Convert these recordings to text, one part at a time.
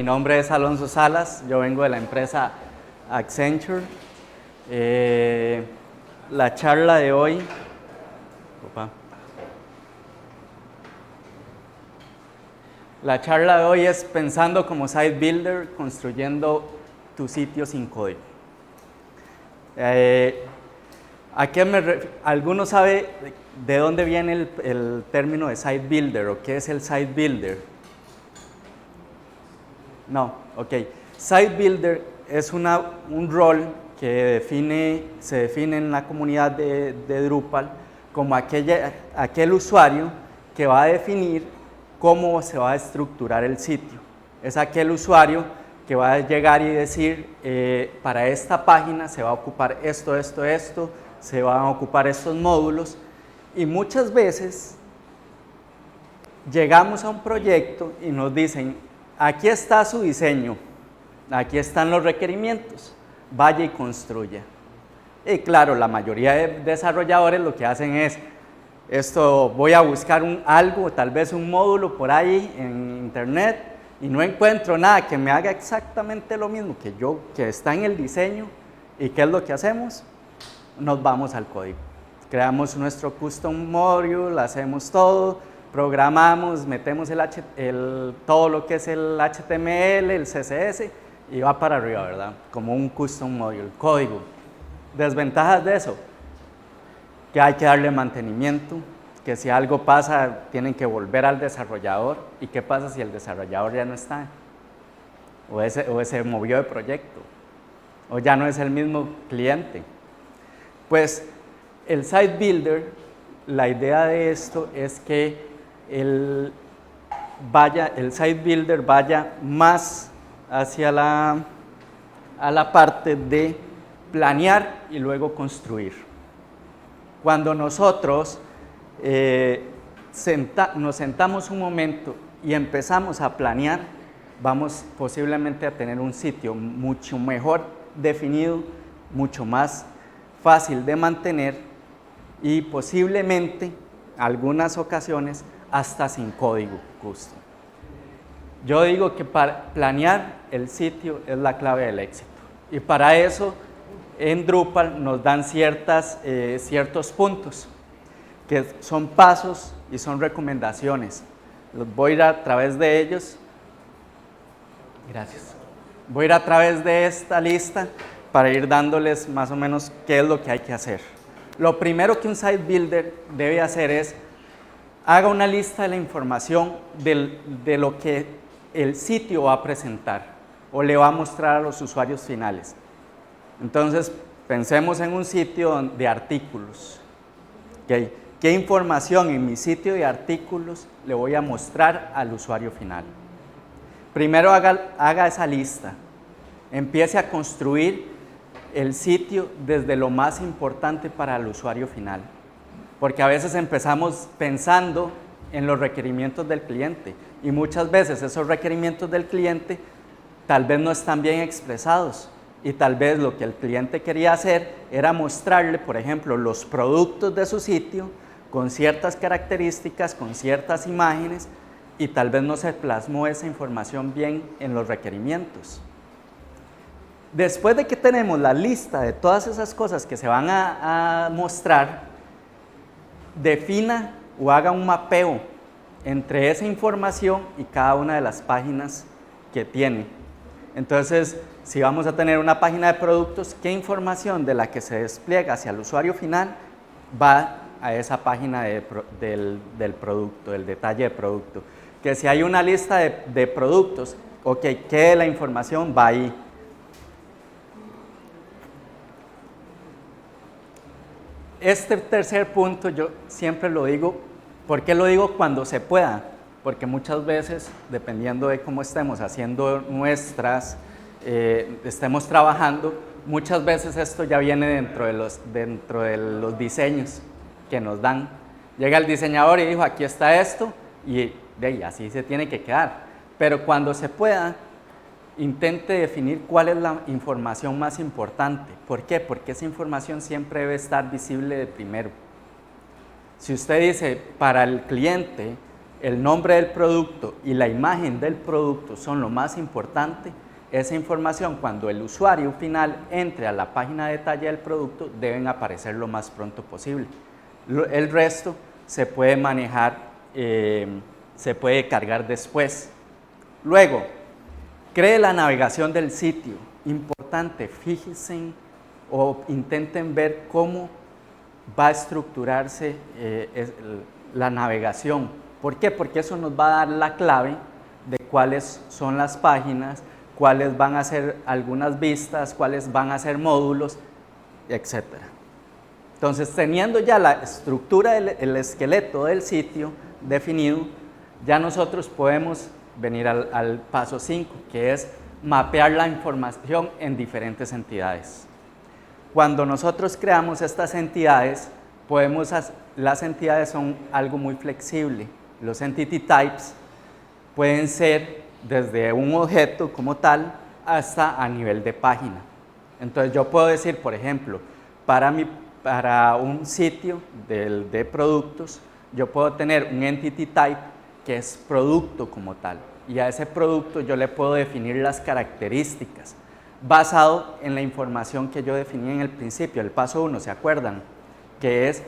nombre es Alonso Salas, yo vengo de la empresa Accenture. La charla de hoy, es pensando como site builder, construyendo tu sitio sin código. ¿Alguno sabe de dónde viene el término de site builder o qué es el site builder? No, ok. Site builder es un rol que se define en la comunidad de Drupal como aquel usuario que va a definir cómo se va a estructurar el sitio. Es aquel usuario que va a llegar y decir, para esta página se va a ocupar esto, se van a ocupar estos módulos, y muchas veces llegamos a un proyecto y nos dicen, aquí está su diseño, aquí están los requerimientos, vaya y construya. Y claro, la mayoría de desarrolladores lo que hacen es, voy a buscar algo, tal vez un módulo por ahí en internet, y no encuentro nada que me haga exactamente lo mismo que está en el diseño. ¿Y qué es lo que hacemos? Nos vamos al código. Creamos nuestro custom module, hacemos todo, programamos, metemos todo lo que es el HTML, el CSS, y va para arriba, ¿verdad? Como un custom module, código. Desventajas de eso, que hay que darle mantenimiento, que si algo pasa tienen que volver al desarrollador. ¿Y qué pasa si el desarrollador ya no está? O se movió de proyecto, o ya no es el mismo cliente. Pues el site builder, la idea de esto es que el site builder vaya más hacia a la parte de planear y luego construir. Cuando nosotros nos sentamos un momento y empezamos a planear, vamos posiblemente a tener un sitio mucho mejor definido, mucho más fácil de mantener y posiblemente, algunas ocasiones, hasta sin código custom. Yo digo que para planear el sitio es la clave del éxito, y para eso en Drupal nos dan ciertos puntos que son pasos y son recomendaciones. Voy a ir a través de ellos. Gracias. Voy a ir a través de esta lista para ir dándoles más o menos qué es lo que hay que hacer. Lo primero que un site builder debe hacer es haga una lista de la información de lo que el sitio va a presentar o le va a mostrar a los usuarios finales. Entonces, pensemos en un sitio de artículos. ¿Okay? ¿Qué información en mi sitio de artículos le voy a mostrar al usuario final? Primero haga esa lista. Empiece a construir el sitio desde lo más importante para el usuario final. Porque a veces empezamos pensando en los requerimientos del cliente, y muchas veces esos requerimientos del cliente tal vez no están bien expresados, y tal vez lo que el cliente quería hacer era mostrarle, por ejemplo, los productos de su sitio con ciertas características, con ciertas imágenes, y tal vez no se plasmó esa información bien en los requerimientos. Después de que tenemos la lista de todas esas cosas que se van a mostrar, defina o haga un mapeo entre esa información y cada una de las páginas que tiene. Entonces, si vamos a tener una página de productos, ¿qué información de la que se despliega hacia el usuario final va a esa página del producto, del detalle de producto? Que si hay una lista de productos, ok, ¿qué de la información va ahí? Este tercer punto yo siempre lo digo. ¿Por qué lo digo cuando se pueda? Porque muchas veces, dependiendo de cómo estemos haciendo estemos trabajando, muchas veces esto ya viene dentro de los diseños que nos dan. Llega el diseñador y dijo, aquí está esto, y así se tiene que quedar. Pero cuando se pueda, intente definir cuál es la información más importante. ¿Por qué? Porque esa información siempre debe estar visible de primero. Si usted dice para el cliente, el nombre del producto y la imagen del producto son lo más importante, esa información cuando el usuario final entre a la página de detalle del producto deben aparecer lo más pronto posible. El resto se puede manejar, se puede cargar después. Luego, cree la navegación del sitio. Importante, fíjense o intenten ver cómo va a estructurarse la navegación. ¿Por qué? Porque eso nos va a dar la clave de cuáles son las páginas, cuáles van a ser algunas vistas, cuáles van a ser módulos, etc. Entonces, teniendo ya la estructura, el esqueleto del sitio definido, ya nosotros podemos venir al paso 5, que es mapear la información en diferentes entidades. Cuando nosotros creamos estas entidades, las entidades son algo muy flexible. Los entity types pueden ser desde un objeto como tal hasta a nivel de página. Entonces yo puedo decir, por ejemplo, para un sitio de productos, yo puedo tener un entity type que es producto como tal. Y a ese producto yo le puedo definir las características basado en la información que yo definí en el principio, el paso 1, ¿se acuerdan? Que es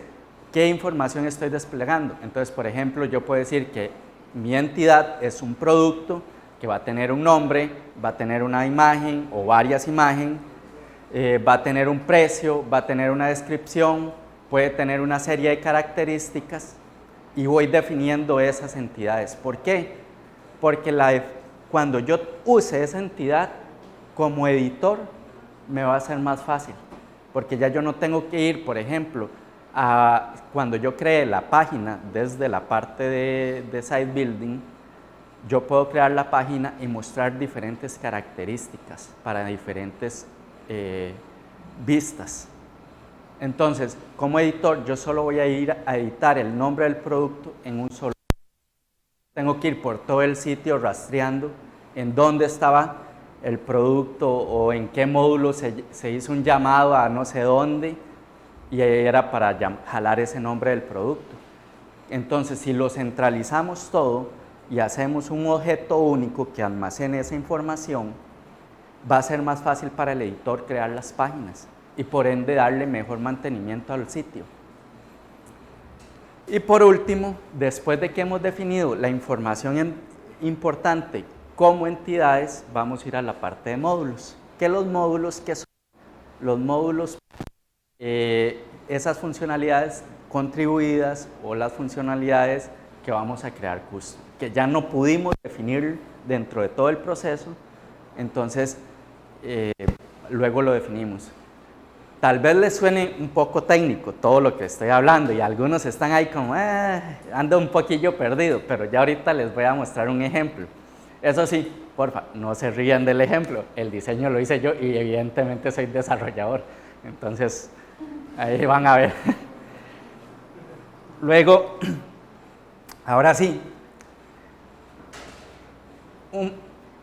qué información estoy desplegando. Entonces, por ejemplo, yo puedo decir que mi entidad es un producto que va a tener un nombre, va a tener una imagen o varias imágenes, va a tener un precio, va a tener una descripción, puede tener una serie de características y voy definiendo esas entidades. ¿Por qué? Porque cuando yo use esa entidad como editor me va a ser más fácil, porque ya yo no tengo que ir, por ejemplo, cuando yo cree la página desde la parte de site building, yo puedo crear la página y mostrar diferentes características para diferentes vistas. Entonces, como editor, yo solo voy a ir a editar el nombre del producto en un solo. Tengo que ir por todo el sitio rastreando en dónde estaba el producto o en qué módulo se hizo un llamado a no sé dónde y era para jalar ese nombre del producto. Entonces, si lo centralizamos todo y hacemos un objeto único que almacene esa información, va a ser más fácil para el editor crear las páginas y por ende darle mejor mantenimiento al sitio. Y por último, después de que hemos definido la información importante como entidades, vamos a ir a la parte de módulos. ¿Qué los módulos? ¿Qué son? Los módulos, esas funcionalidades contribuidas o las funcionalidades que vamos a crear custom, que ya no pudimos definir dentro de todo el proceso, entonces luego lo definimos. Tal vez les suene un poco técnico todo lo que estoy hablando y algunos están ahí como, ando un poquillo perdido, pero ya ahorita les voy a mostrar un ejemplo. Eso sí, porfa, no se rían del ejemplo, el diseño lo hice yo y evidentemente soy desarrollador, entonces ahí van a ver. Luego, ahora sí,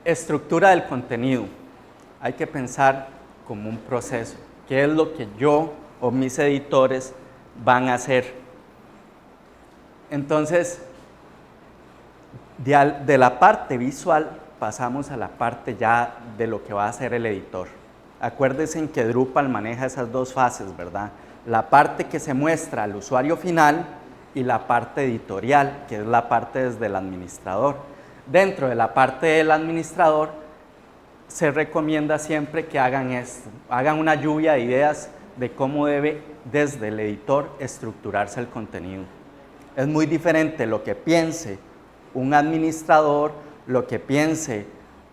estructura del contenido. Hay que pensar como un proceso. ¿Qué es lo que yo o mis editores van a hacer? Entonces, de la parte visual pasamos a la parte ya de lo que va a hacer el editor. Acuérdense que Drupal maneja esas dos fases, ¿verdad? La parte que se muestra al usuario final y la parte editorial, que es la parte desde el administrador. Dentro de la parte del administrador, se recomienda siempre que hagan esto, hagan una lluvia de ideas de cómo debe desde el editor estructurarse el contenido. Es muy diferente lo que piense un administrador, lo que piense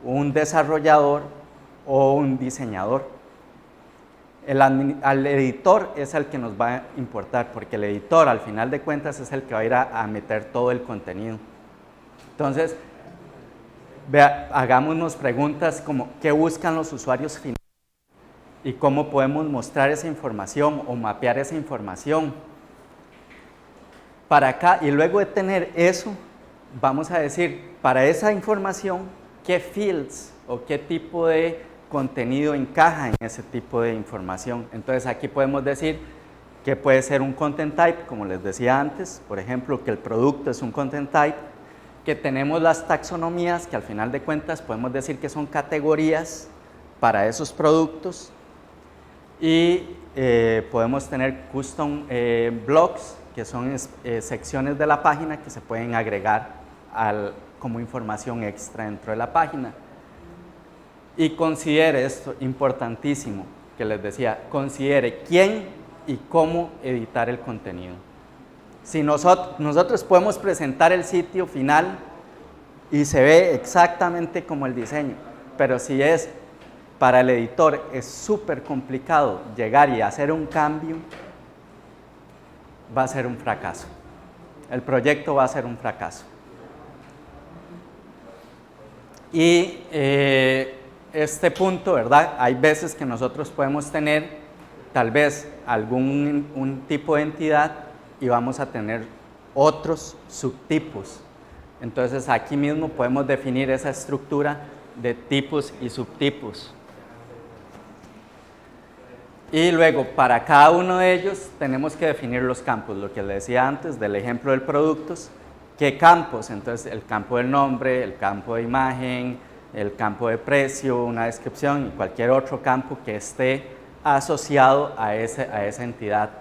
un desarrollador o un diseñador. Al editor es el que nos va a importar, porque el editor al final de cuentas es el que va a ir a meter todo el contenido. Entonces, hagámonos preguntas como ¿qué buscan los usuarios finales? Y cómo podemos mostrar esa información o mapear esa información. Para acá, y luego de tener eso, vamos a decir, para esa información, ¿qué fields o qué tipo de contenido encaja en ese tipo de información? Entonces aquí podemos decir que puede ser un content type, como les decía antes, por ejemplo, que el producto es un content type, que tenemos las taxonomías, que al final de cuentas podemos decir que son categorías para esos productos, y podemos tener custom blocks, que son secciones de la página que se pueden agregar como información extra dentro de la página. Y considere esto, importantísimo, que les decía, considere quién y cómo editar el contenido. Si nosotros podemos presentar el sitio final y se ve exactamente como el diseño, pero si es para el editor es súper complicado llegar y hacer un cambio, va a ser un fracaso. El proyecto va a ser un fracaso. Y este punto, ¿verdad? Hay veces que nosotros podemos tener tal vez un tipo de entidad y vamos a tener otros subtipos. Entonces aquí mismo podemos definir esa estructura de tipos y subtipos. Y luego, para cada uno de ellos tenemos que definir los campos, lo que les decía antes del ejemplo del productos. ¿Qué campos? Entonces, el campo del nombre, el campo de imagen, el campo de precio, una descripción y cualquier otro campo que esté asociado a esa entidad.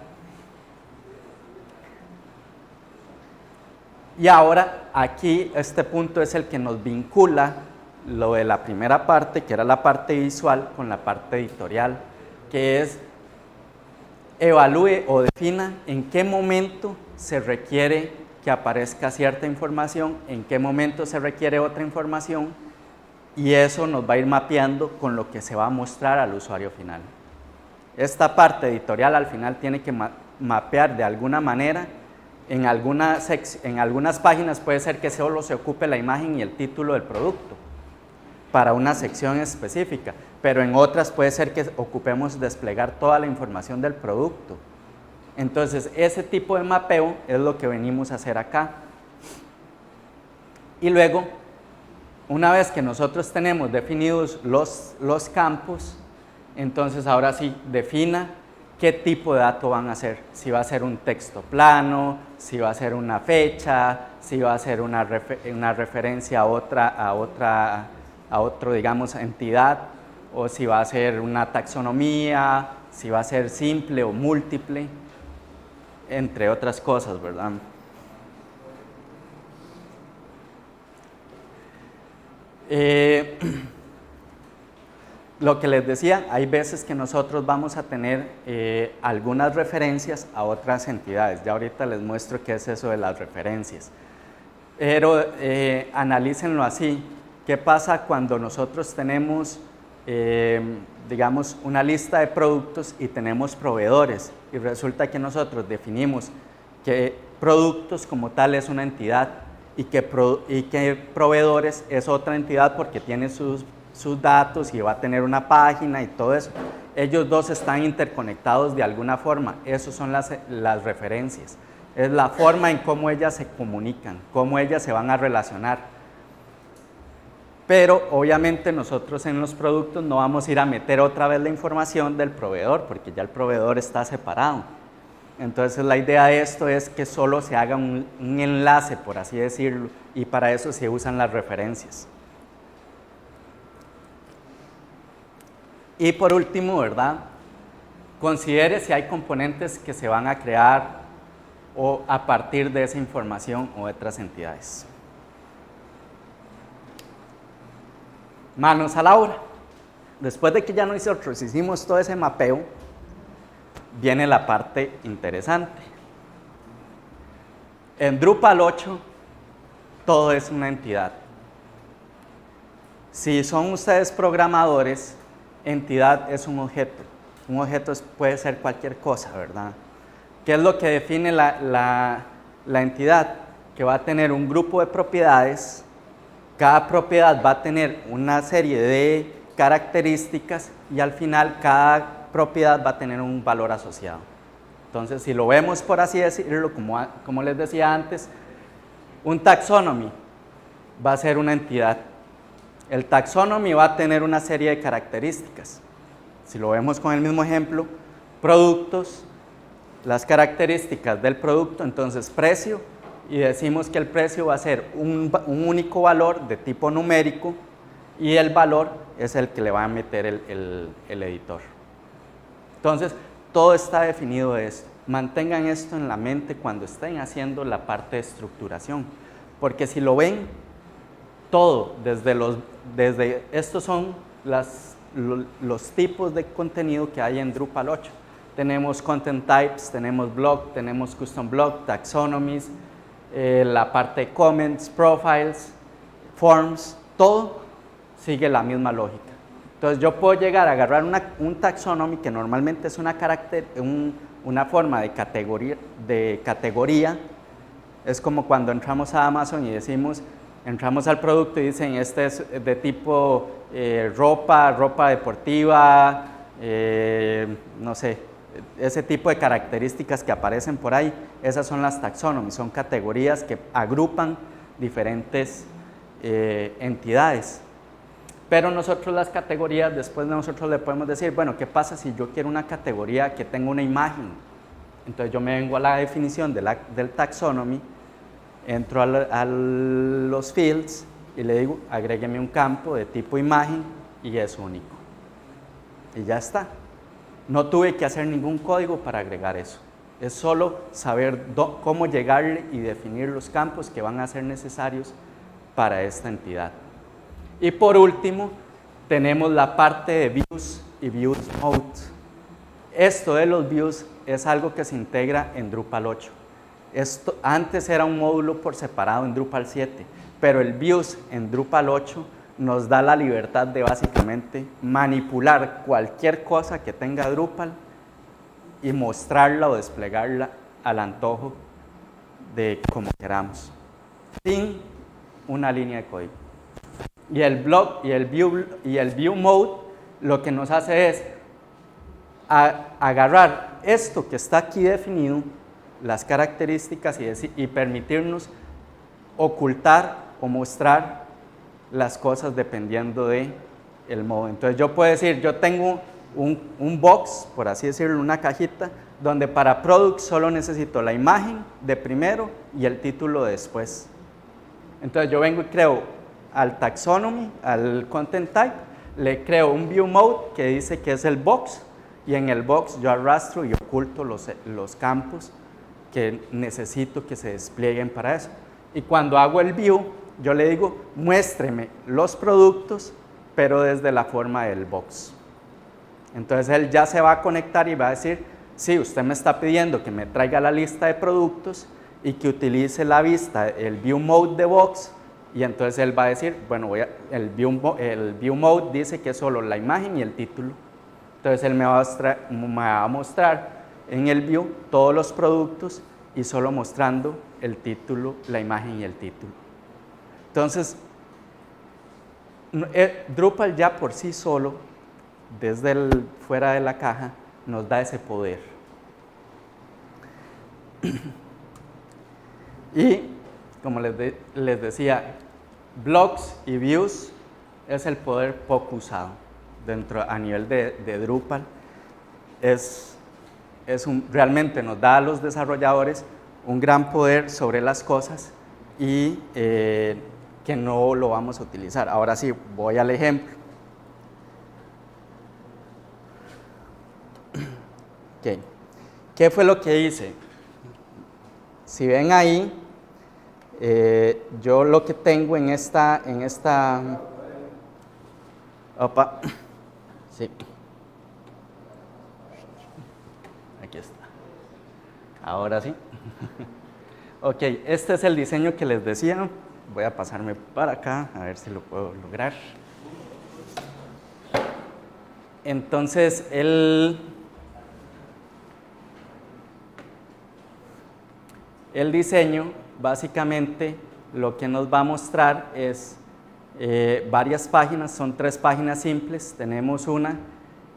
Y ahora, aquí, este punto es el que nos vincula lo de la primera parte, que era la parte visual, con la parte editorial, que es evalúe o defina en qué momento se requiere que aparezca cierta información, en qué momento se requiere otra información, y eso nos va a ir mapeando con lo que se va a mostrar al usuario final. Esta parte editorial al final tiene que mapear de alguna manera. En algunas páginas puede ser que solo se ocupe la imagen y el título del producto para una sección específica, pero en otras puede ser que ocupemos desplegar toda la información del producto. Entonces, ese tipo de mapeo es lo que venimos a hacer acá. Y luego, una vez que nosotros tenemos definidos los campos, entonces ahora sí defina qué tipo de dato van a ser. Si va a ser un texto plano, si va a ser una fecha, si va a ser una referencia a otra, digamos, entidad, o si va a ser una taxonomía, si va a ser simple o múltiple, entre otras cosas, ¿verdad? Lo que les decía, hay veces que nosotros vamos a tener algunas referencias a otras entidades. Ya ahorita les muestro qué es eso de las referencias. Pero analícenlo así. ¿Qué pasa cuando nosotros tenemos, digamos, una lista de productos y tenemos proveedores? Y resulta que nosotros definimos que productos como tal es una entidad y que proveedores es otra entidad porque tiene sus datos y va a tener una página y todo eso. Ellos dos están interconectados de alguna forma. Esas son las referencias. Es la forma en cómo ellas se comunican, cómo ellas se van a relacionar. Pero obviamente nosotros en los productos no vamos a ir a meter otra vez la información del proveedor porque ya el proveedor está separado. Entonces la idea de esto es que solo se haga un enlace, por así decirlo, y para eso se usan las referencias. Y por último, ¿verdad? Considere si hay componentes que se van a crear o a partir de esa información o de otras entidades. Manos a la obra. Después de que ya nosotros hicimos todo ese mapeo, viene la parte interesante. En Drupal 8, todo es una entidad. Si son ustedes programadores, entidad es un objeto. Un objeto puede ser cualquier cosa, ¿verdad? ¿Qué es lo que define la entidad? Que va a tener un grupo de propiedades. Cada propiedad va a tener una serie de características y al final cada propiedad va a tener un valor asociado. Entonces, si lo vemos por así decirlo, como les decía antes, un taxonomy va a ser una entidad. El taxonomy va a tener una serie de características. Si lo vemos con el mismo ejemplo, productos, las características del producto, entonces precio y decimos que el precio va a ser un único valor de tipo numérico y el valor es el que le va a meter el editor. Entonces, todo está definido de esto. Mantengan esto en la mente cuando estén haciendo la parte de estructuración, porque si lo ven, todo, desde estos son los tipos de contenido que hay en Drupal 8. Tenemos content types, tenemos blog, tenemos custom blog, taxonomies, la parte de comments, profiles, forms, todo sigue la misma lógica. Entonces yo puedo llegar a agarrar un taxonomy que normalmente es una forma de categoría. Es como cuando entramos a Amazon y decimos, entramos al producto y dicen este es de tipo ropa deportiva, no sé, ese tipo de características que aparecen por ahí, esas son las taxonomies, son categorías que agrupan diferentes entidades. Pero nosotros las categorías, después nosotros le podemos decir, bueno, ¿qué pasa si yo quiero una categoría que tenga una imagen? Entonces yo me vengo a la definición del taxonomy, entro a los fields y le digo, agrégueme un campo de tipo imagen y es único. Y ya está. No tuve que hacer ningún código para agregar eso. Es solo saber cómo llegarle y definir los campos que van a ser necesarios para esta entidad. Y por último, tenemos la parte de views y views mode. Esto de los views es algo que se integra en Drupal 8. Esto antes era un módulo por separado en Drupal 7, pero el views en Drupal 8 nos da la libertad de básicamente manipular cualquier cosa que tenga Drupal y mostrarla o desplegarla al antojo de como queramos, sin una línea de código. Y el blog y el view mode lo que nos hace es agarrar esto que está aquí definido, las características y permitirnos ocultar o mostrar las cosas dependiendo de el modo. Entonces yo puedo decir, yo tengo un box, por así decirlo, una cajita, donde para product solo necesito la imagen de primero y el título de después. Entonces yo vengo y creo al taxonomy, al content type, le creo un view mode que dice que es el box, y en el box yo arrastro y oculto los campos que necesito que se desplieguen para eso. Y cuando hago el view, yo le digo, muéstreme los productos, pero desde la forma del box. Entonces él ya se va a conectar y va a decir, sí, usted me está pidiendo que me traiga la lista de productos y que utilice la vista, el view mode de box, y entonces él va a decir, bueno, el view mode dice que es solo la imagen y el título. Entonces él me va a mostrar en el view todos los productos y solo mostrando el título, la imagen y el título. Entonces, Drupal ya por sí solo, desde fuera de la caja, nos da ese poder. Y, como les decía, blogs y views es el poder poco usado a nivel de Drupal. Realmente nos da a los desarrolladores un gran poder sobre las cosas y que no lo vamos a utilizar. Ahora sí, voy al ejemplo. Okay. ¿Qué fue lo que hice? Si ven ahí, yo lo que tengo en esta opa, sí, aquí está, ahora sí. Ok, este es el diseño que les decía. Voy a pasarme para acá, a ver si lo puedo lograr. Entonces, el diseño, básicamente, lo que nos va a mostrar es varias páginas, son 3 páginas simples. Tenemos una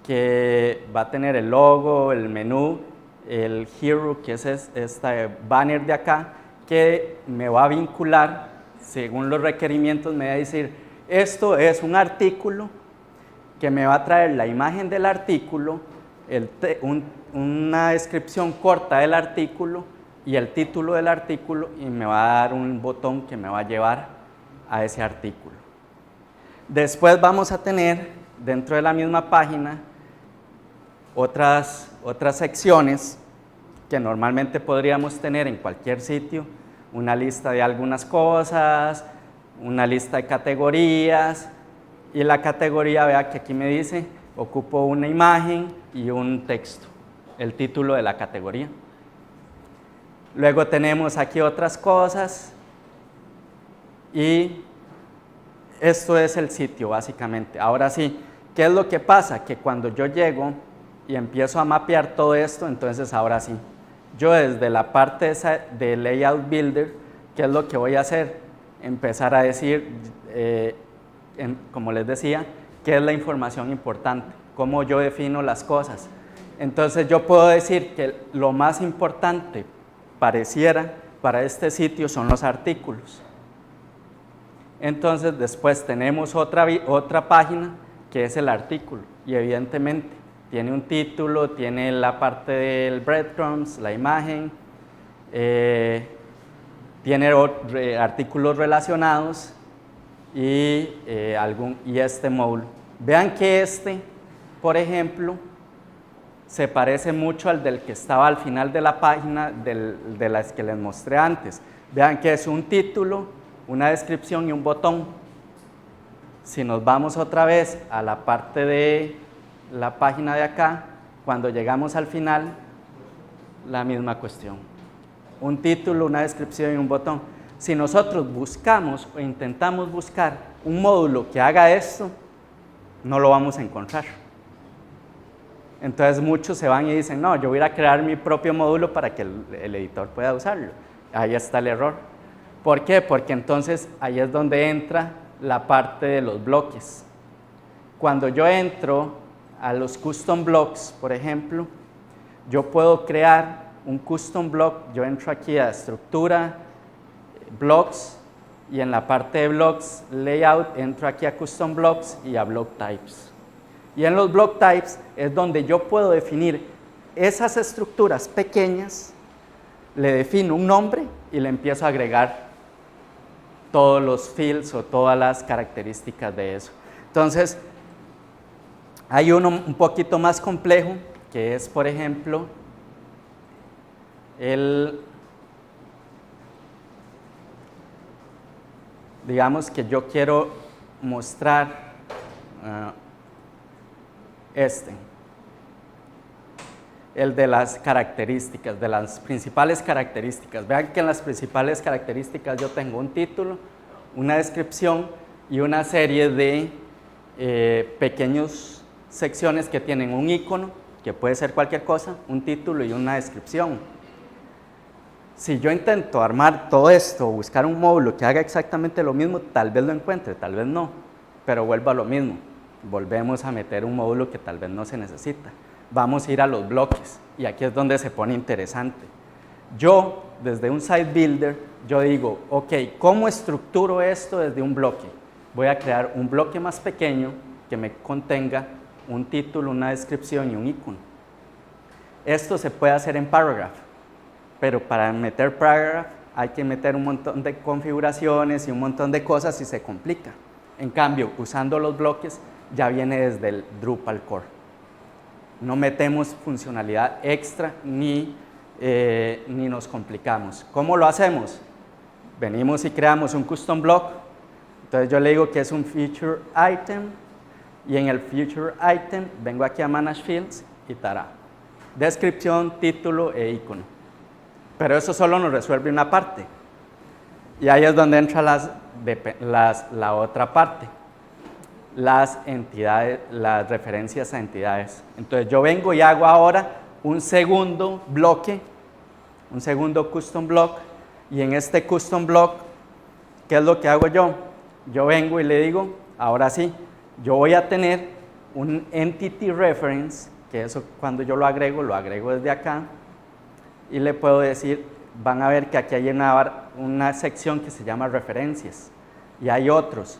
que va a tener el logo, el menú, el hero, que es este banner de acá, que me va a vincular, según los requerimientos, me va a decir, esto es un artículo que me va a traer la imagen del artículo, una descripción corta del artículo y el título del artículo y me va a dar un botón que me va a llevar a ese artículo. Después vamos a tener dentro de la misma página otras secciones que normalmente podríamos tener en cualquier sitio, una lista de algunas cosas, una lista de categorías, y la categoría, vea que aquí me dice, ocupo una imagen y un texto, el título de la categoría. Luego tenemos aquí otras cosas, y esto es el sitio básicamente. Ahora sí, ¿qué es lo que pasa? Que cuando yo llego y empiezo a mapear todo esto, entonces ahora sí, yo desde la parte esa de Layout Builder, ¿qué es lo que voy a hacer? Empezar a decir, como les decía, qué es la información importante, cómo yo defino las cosas. Entonces yo puedo decir que lo más importante pareciera para este sitio son los artículos. Entonces después tenemos otra página que es el artículo, y evidentemente tiene un título, tiene la parte del breadcrumbs, la imagen, tiene artículos relacionados y este módulo. Vean que por ejemplo, se parece mucho al del que estaba al final de la página de las que les mostré antes. Vean que es un título, una descripción y un botón. Si nos vamos otra vez a la parte de la página de acá, cuando llegamos al final, la misma cuestión. Un título, una descripción y un botón. Si nosotros buscamos o intentamos buscar un módulo que haga esto, no lo vamos a encontrar. Entonces muchos se van y dicen, no, yo voy a crear mi propio módulo para que el editor pueda usarlo. Ahí está el error. ¿Por qué? Porque entonces ahí es donde entra la parte de los bloques. Cuando yo entro a los custom blocks, por ejemplo, yo puedo crear un custom block. Yo entro aquí a estructura, blocks, y en la parte de blocks, layout, entro aquí a custom blocks y a block types. Y en los block types es donde yo puedo definir esas estructuras pequeñas, le defino un nombre y le empiezo a agregar todos los fields o todas las características de eso. Entonces, hay uno un poquito más complejo, que es, por ejemplo, digamos que yo quiero mostrar el de las características, de las principales características. Vean que en las principales características yo tengo un título, una descripción y una serie de pequeñas secciones que tienen un icono, que puede ser cualquier cosa, un título y una descripción. Si yo intento armar todo esto, buscar un módulo que haga exactamente lo mismo, tal vez lo encuentre, tal vez no, pero vuelvo a lo mismo. Volvemos a meter un módulo que tal vez no se necesita. Vamos a ir a los bloques, y aquí es donde se pone interesante. Yo, desde un site builder, yo digo, ok, ¿cómo estructuro esto desde un bloque? Voy a crear un bloque más pequeño que me contenga un título, una descripción y un icono. Esto se puede hacer en Paragraph, pero para meter Paragraph hay que meter un montón de configuraciones y un montón de cosas y se complica. En cambio, usando los bloques, ya viene desde el Drupal core. No metemos funcionalidad extra ni nos complicamos. ¿Cómo lo hacemos? Venimos y creamos un custom block. Entonces yo le digo que es un feature item, y en el feature item vengo aquí a Manage Fields y tará. Descripción, título e icono. Pero eso solo nos resuelve una parte. Y ahí es donde entra la otra parte. Las entidades, las referencias a entidades. Entonces yo vengo y hago ahora un segundo bloque, un segundo custom block, y en este custom block, ¿qué es lo que hago yo? Yo vengo y le digo, ahora sí, yo voy a tener un entity reference, que eso cuando yo lo agrego desde acá, y le puedo decir, van a ver que aquí hay una sección que se llama referencias, y hay otros.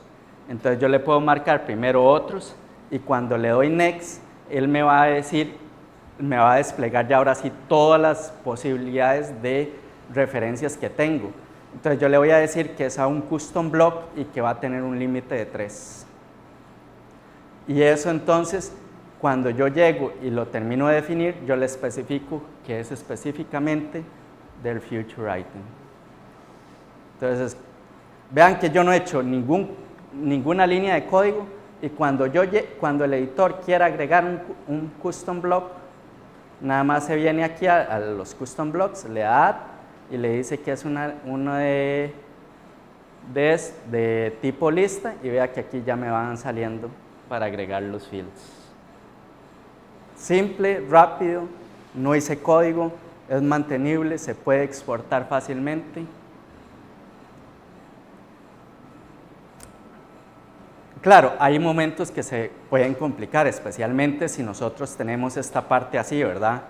Entonces yo le puedo marcar primero otros, y cuando le doy next, él me va a desplegar ya ahora sí todas las posibilidades de referencias que tengo. Entonces yo le voy a decir que es a un custom block y que va a tener un límite de 3. Y eso entonces, cuando yo llego y lo termino de definir, yo le especifico que es específicamente del future item. Entonces, vean que yo no he hecho ninguna línea de código y cuando el editor quiera agregar un custom block, nada más se viene aquí a los custom blocks, le da add y le dice que es uno de tipo lista y vea que aquí ya me van saliendo para agregar los fields. Simple, rápido, no hice código, es mantenible, se puede exportar fácilmente. Claro, hay momentos que se pueden complicar, especialmente si nosotros tenemos esta parte así, ¿verdad?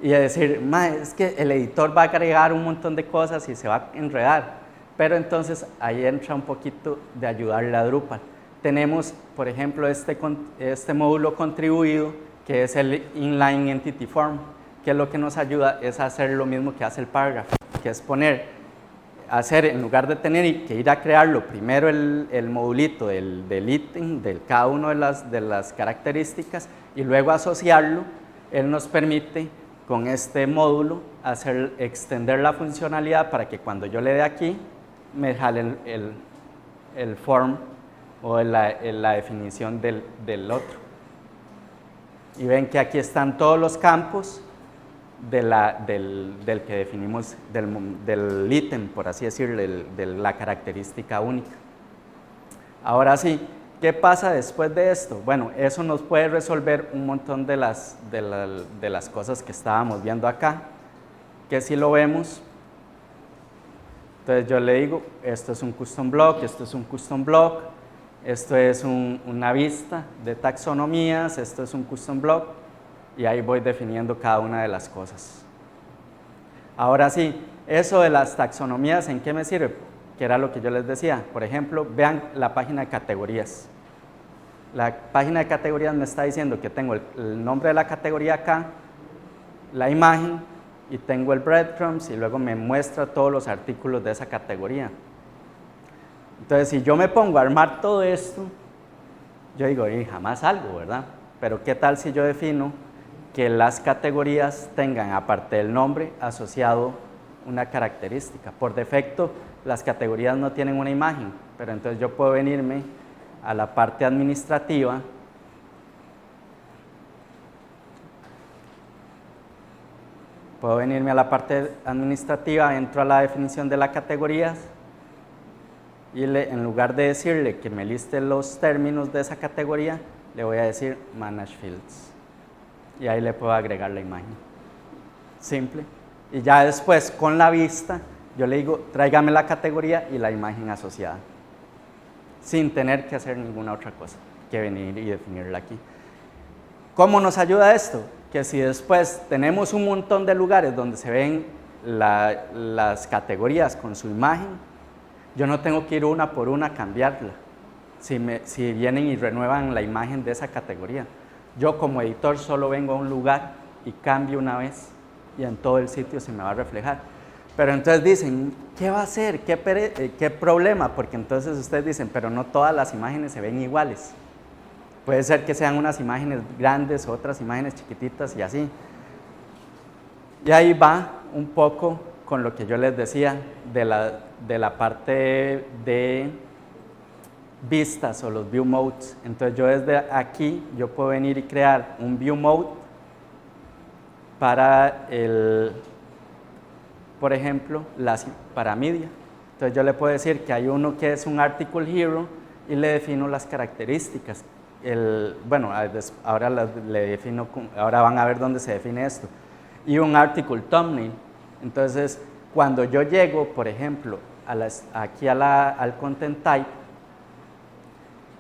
Y decir, es que el editor va a agregar un montón de cosas y se va a enredar. Pero entonces ahí entra un poquito de ayudarle a Drupal. Tenemos, por ejemplo, este módulo contribuido, que es el Inline Entity Form, que lo que nos ayuda es a hacer lo mismo que hace el Paragraph, que es en lugar de tener que ir a crearlo primero el modulito del ítem, de cada una de las características, y luego asociarlo, él nos permite con este módulo extender la funcionalidad para que cuando yo le dé aquí, me jale el form o la definición del otro. Y ven que aquí están todos los campos del que definimos, del ítem, por así decirlo, de la característica única. Ahora sí, ¿qué pasa después de esto? Bueno, eso nos puede resolver un montón de las cosas que estábamos viendo acá, que si lo vemos, entonces yo le digo, esto es un custom block, esto es un custom block, esto es una vista de taxonomías, esto es un custom block, y ahí voy definiendo cada una de las cosas. Ahora sí, eso de las taxonomías, ¿en qué me sirve? Que era lo que yo les decía. Por ejemplo, vean la página de categorías. La página de categorías me está diciendo que tengo el nombre de la categoría acá, la imagen, y tengo el breadcrumbs, y luego me muestra todos los artículos de esa categoría. Entonces, si yo me pongo a armar todo esto, yo digo, jamás salgo, ¿verdad? Pero ¿qué tal si yo defino que las categorías tengan, aparte del nombre, asociado una característica? Por defecto, las categorías no tienen una imagen, pero entonces yo puedo venirme a la parte administrativa entro a la definición de las categorías y en lugar de decirle que me liste los términos de esa categoría, le voy a decir Manage Fields. Y ahí le puedo agregar la imagen. Simple. Y ya después, con la vista, yo le digo, tráigame la categoría y la imagen asociada. Sin tener que hacer ninguna otra cosa que venir y definirla aquí. ¿Cómo nos ayuda esto? Que si después tenemos un montón de lugares donde se ven las categorías con su imagen, yo no tengo que ir una por una a cambiarla. Si vienen y renuevan la imagen de esa categoría. Yo como editor solo vengo a un lugar y cambio una vez y en todo el sitio se me va a reflejar. Pero entonces dicen, ¿qué va a hacer? ¿Qué problema? Porque entonces ustedes dicen, pero no todas las imágenes se ven iguales. Puede ser que sean unas imágenes grandes, otras imágenes chiquititas y así. Y ahí va un poco con lo que yo les decía de la parte de vistas o los view modes. Entonces yo desde aquí yo puedo venir y crear un view mode para por ejemplo, para media. Entonces yo le puedo decir que hay uno que es un article hero y le defino las características. Ahora van a ver dónde se define esto. Y un article thumbnail. Entonces, cuando yo llego, por ejemplo, aquí al content type,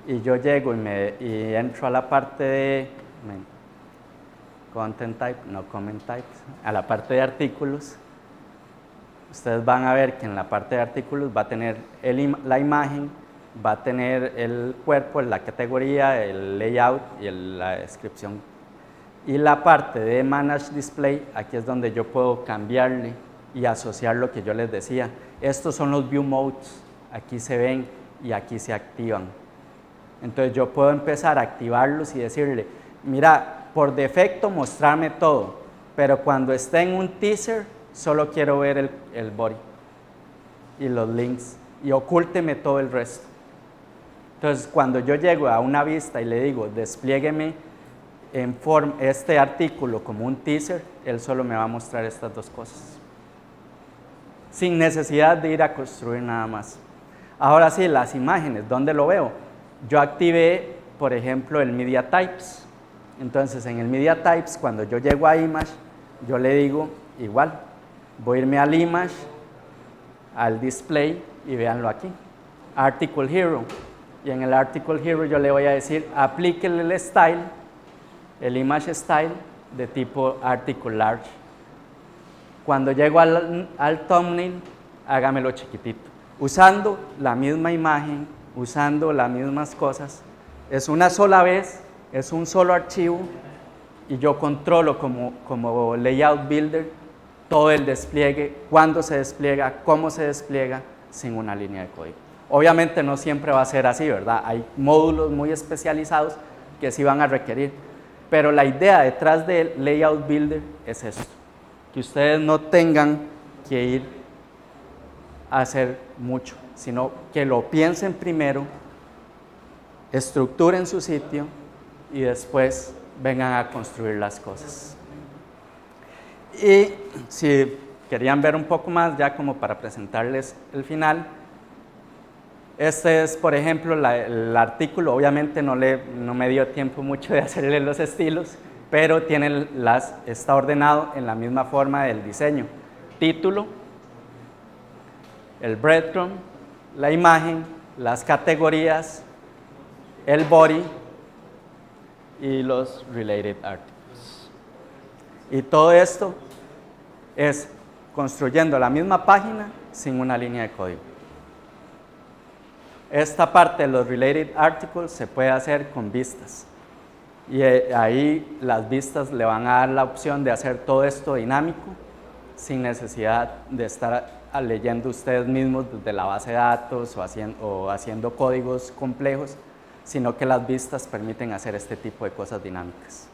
y yo llego y entro a la parte de content type, no comment type, a la parte de artículos, ustedes van a ver que en la parte de artículos va a tener la imagen, va a tener el cuerpo, la categoría, el layout y la descripción. Y la parte de Manage Display, aquí es donde yo puedo cambiarle y asociar lo que yo les decía. Estos son los view modes, aquí se ven y aquí se activan. Entonces yo puedo empezar a activarlos y decirle, mira, por defecto mostrarme todo, pero cuando esté en un teaser, solo quiero ver el body y los links y ocúlteme todo el resto. Entonces cuando yo llego a una vista y le digo, despliegueme este artículo como un teaser, él solo me va a mostrar estas dos cosas, sin necesidad de ir a construir nada más. Ahora sí, las imágenes, ¿dónde lo veo? Yo activé, por ejemplo, el Media Types. Entonces, en el Media Types, cuando yo llego a Image, yo le digo, igual, voy a irme al Image, al Display, y véanlo aquí, Article Hero. Y en el Article Hero yo le voy a decir, aplíquele el Style, el Image Style, de tipo Article Large. Cuando llego al thumbnail, hágamelo chiquitito. Usando la misma imagen, usando las mismas cosas. Es una sola vez, es un solo archivo y yo controlo como Layout Builder todo el despliegue, cuándo se despliega, cómo se despliega, sin una línea de código. Obviamente no siempre va a ser así, ¿verdad? Hay módulos muy especializados que sí van a requerir, pero la idea detrás del Layout Builder es esto, que ustedes no tengan que ir a hacer mucho, sino que lo piensen primero, estructuren su sitio y después vengan a construir las cosas. Y si querían ver un poco más, ya como para presentarles el final, este es, por ejemplo, el artículo. Obviamente no me dio tiempo mucho de hacerle los estilos, pero está ordenado en la misma forma del diseño. Título, el breadcrumb, la imagen, las categorías, el body y los related articles. Y todo esto es construyendo la misma página sin una línea de código. Esta parte de los related articles se puede hacer con vistas. Y ahí las vistas le van a dar la opción de hacer todo esto dinámico sin necesidad de estar leyendo ustedes mismos desde la base de datos o haciendo códigos complejos, sino que las vistas permiten hacer este tipo de cosas dinámicas.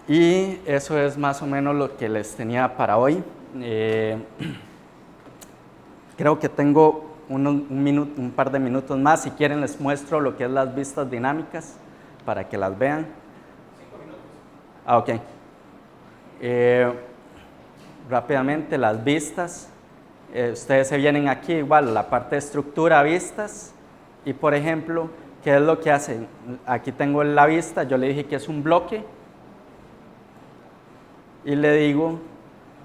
Y eso es más o menos lo que les tenía para hoy. Creo que tengo un par de minutos más. Si quieren les muestro lo que es las vistas dinámicas para que las vean. 5 minutos. Ok. Rápidamente, las vistas. Ustedes se vienen aquí igual, la parte de estructura, vistas. Y por ejemplo, ¿qué es lo que hacen? Aquí tengo la vista, yo le dije que es un bloque. Y le digo,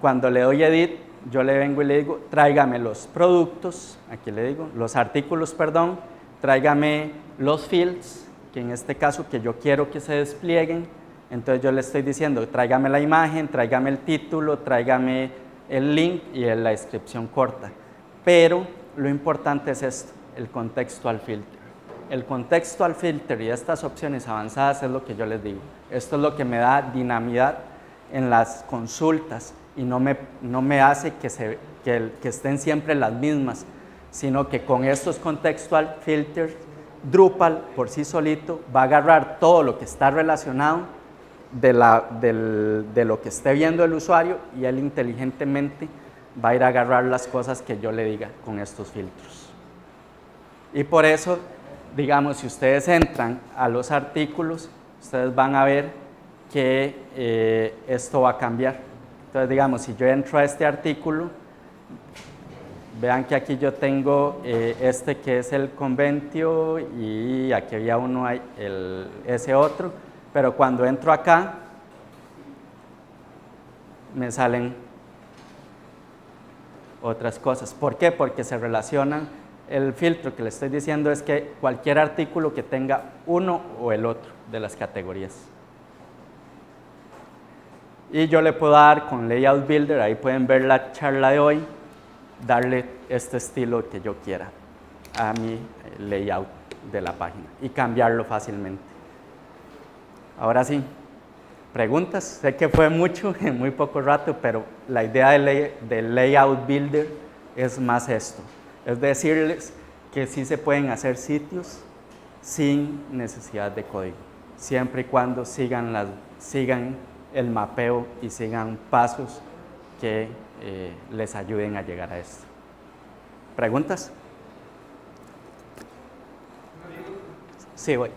cuando le doy edit, yo le vengo y le digo, tráigame los productos, aquí le digo, los artículos, perdón, tráigame los fields, que en este caso que yo quiero que se desplieguen. Entonces yo le estoy diciendo, tráigame la imagen, tráigame el título, tráigame el link y la descripción corta. Pero lo importante es esto, el contextual filter. El contextual filter y estas opciones avanzadas es lo que yo les digo. Esto es lo que me da dinamidad en las consultas y no me hace que estén siempre las mismas, sino que con estos contextual filters, Drupal por sí solito va a agarrar todo lo que está relacionado de lo que esté viendo el usuario y él inteligentemente va a ir a agarrar las cosas que yo le diga con estos filtros. Y por eso, digamos, si ustedes entran a los artículos, ustedes van a ver que esto va a cambiar. Entonces, digamos, si yo entro a este artículo, vean que aquí yo tengo este que es el conventio y aquí había uno, ese otro, pero cuando entro acá, me salen otras cosas. ¿Por qué? Porque se relacionan. El filtro que le estoy diciendo es que cualquier artículo que tenga uno o el otro de las categorías. Y yo le puedo dar con Layout Builder, ahí pueden ver la charla de hoy, darle este estilo que yo quiera a mi layout de la página y cambiarlo fácilmente. Ahora sí, ¿Preguntas? Sé que fue mucho en muy poco rato, pero la idea del Layout Builder es más esto. Es decirles que sí se pueden hacer sitios sin necesidad de código, siempre y cuando sigan el mapeo y sigan pasos que les ayuden a llegar a esto. ¿Preguntas? Sí, voy.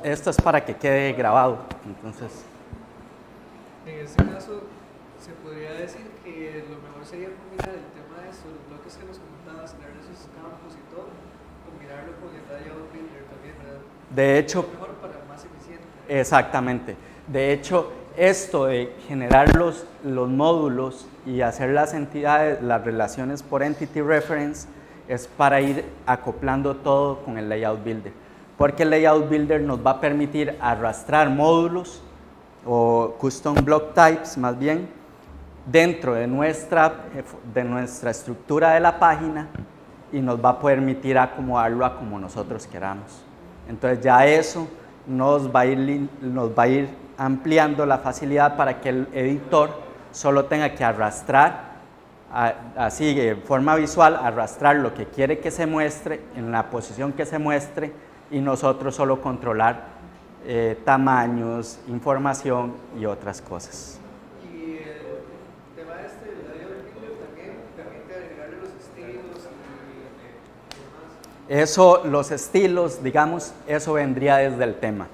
Esto es para que quede grabado, entonces. En este caso, se podría decir que lo mejor sería combinar el tema de estos bloques que nos comentabas, crear esos campos y todo, combinarlo con el Layout Builder también, ¿verdad? De hecho, Es mejor para más eficiente. exactamente. De hecho, esto de generar los módulos y hacer las entidades, las relaciones por Entity Reference, es para ir acoplando todo con el Layout Builder. Porque el Layout Builder nos va a permitir arrastrar módulos o Custom Block Types, más bien, dentro de nuestra estructura de la página y nos va a permitir acomodarlo a como nosotros queramos. Entonces ya eso nos va a ir ampliando la facilidad para que el editor solo tenga que arrastrar, así de forma visual, arrastrar lo que quiere que se muestre en la posición que se muestre y nosotros solo controlar tamaños, información y otras cosas. Y el tema del Layout Builder también permite agregarle los estilos y demás. Eso, los estilos, digamos, eso vendría desde el tema.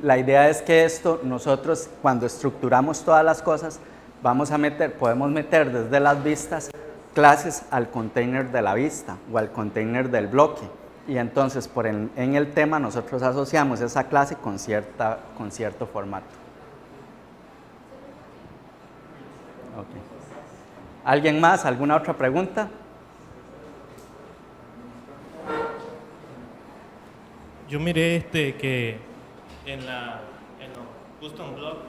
La idea es que esto, nosotros cuando estructuramos todas las cosas, podemos meter desde las vistas clases al container de la vista o al container del bloque. Y entonces en el tema nosotros asociamos esa clase con cierto formato. Okay. ¿Alguien más? ¿Alguna otra pregunta? Yo miré que en los custom blocks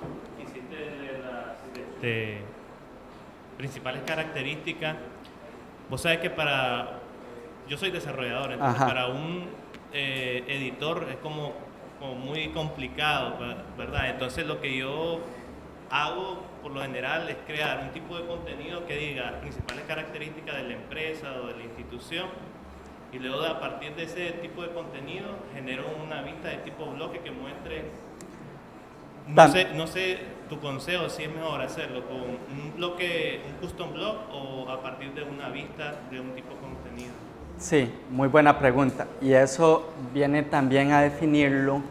hiciste las principales características. Vos sabés que yo soy desarrollador, entonces Ajá. para un editor es como muy complicado, ¿verdad? Entonces lo que yo hago por lo general es crear un tipo de contenido que diga principales características de la empresa o de la institución y luego a partir de ese tipo de contenido genero una vista de tipo bloque que muestre, no sé tu consejo si es mejor hacerlo con un bloque, un custom block o a partir de una vista de un tipo de contenido. Sí, muy buena pregunta. Y eso viene también a definirlo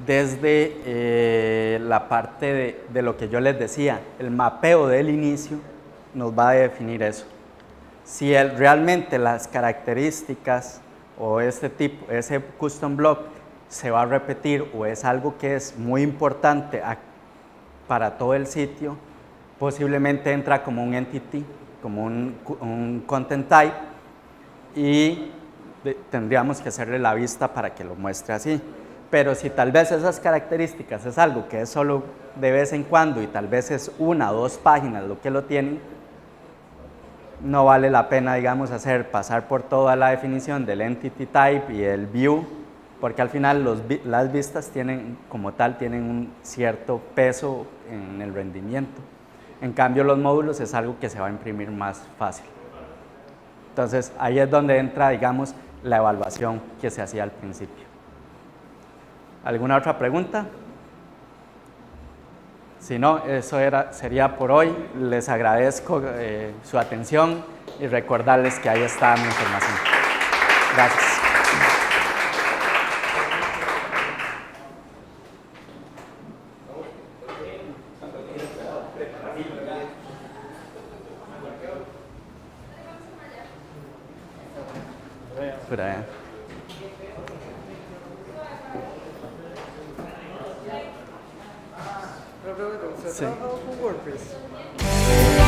desde la parte de lo que yo les decía. El mapeo del inicio nos va a definir eso. Si realmente las características o ese custom block se va a repetir o es algo que es muy importante para todo el sitio, posiblemente entra como un entity, como un content type, y tendríamos que hacerle la vista para que lo muestre así. Pero si tal vez esas características es algo que es solo de vez en cuando y tal vez es 1 o 2 páginas lo que lo tienen, no vale la pena, digamos, pasar por toda la definición del entity type y el view, porque al final las vistas tienen un cierto peso en el rendimiento. En cambio, los módulos es algo que se va a imprimir más fácil. Entonces, ahí es donde entra, digamos, la evaluación que se hacía al principio. ¿Alguna otra pregunta? Si no, eso sería por hoy. Les agradezco su atención y recordarles que ahí está mi información. Gracias. Por allá. Una pregunta, ¿usted ha Sí. trabajado con WordPress?